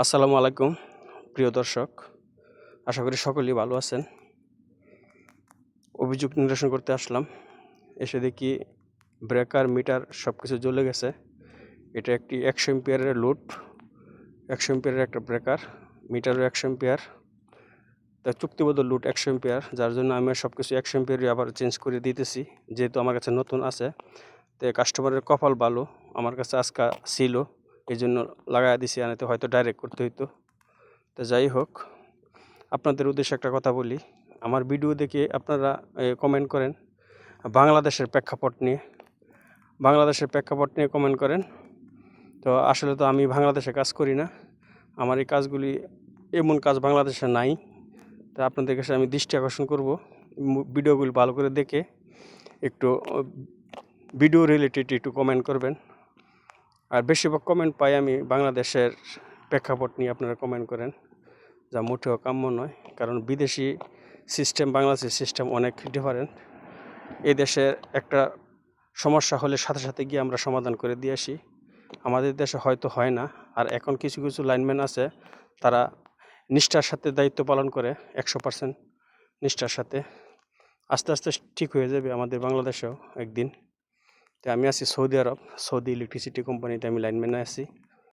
আসসালামু আলাইকুম প্রিয় দর্শক, আশা করি সকলেই ভালো আছেন। অভিযোগ নিরসন করতে আসলাম। এসে দেখি ব্রেকার মিটার সব কিছু জ্বলে গেছে। এটা একটি 100 এম্পিয়ারের লোড, 100 এম্পিয়ারের একটা ব্রেকার, মিটারও 100 এম্পিয়ার, তা চুক্তিবদ্ধ লোড 100 এম্পিয়ার, যার জন্য আমি সব কিছু 100 এম্পিয়ারই আবার চেঞ্জ করে দিতেছি, যেহেতু আমার কাছে নতুন আছে। তো কাস্টমারের কপাল ভালো, আমার কাছে আজকে ছিল, এই জন্য লাগাই দিছি, আনাতে হয়তো ডাইরেক্ট করতে হইতো। তো যাই হোক, আপনাদের উদ্দেশ্যে একটা কথা বলি। আমার ভিডিও দেখে আপনারা কমেন্ট করেন বাংলাদেশের প্রেক্ষাপট নিয়ে কমেন্ট করেন। তো আসলে তো আমি বাংলাদেশে কাজ করি না, আমার এই কাজগুলি এমন কাজ বাংলাদেশে নাই। তো আপনাদের কাছে আমি দৃষ্টি আকর্ষণ করব, ভিডিওগুলি ভালো করে দেখে একটু ভিডিও রিলেটেড একটু কমেন্ট করবেন। আর বেশিরভাগ কমেন্ট পাই আমি বাংলাদেশের প্রেক্ষাপট নিয়ে, আপনারা কমেন্ট করেন, যা মোটেও কাম্য নয়। কারণ বিদেশি সিস্টেম বাংলাদেশের সিস্টেম অনেক ডিফারেন্ট। এই দেশের একটা সমস্যা হলে সাথে সাথে গিয়ে আমরা সমাধান করে দিয়ে আসি, আমাদের দেশে হয়তো হয় না। আর এখন কিছু কিছু লাইনম্যান আছে, তারা নিষ্ঠার সাথে দায়িত্ব পালন করে 100% নিষ্ঠার সাথে। আস্তে আস্তে ঠিক হয়ে যাবে আমাদের বাংলাদেশেও একদিন। তো আমি আছি সৌদি আরব, সৌদি ইলেকট্রিসিটি কোম্পানিতে আমি লাইনম্যানে আছি।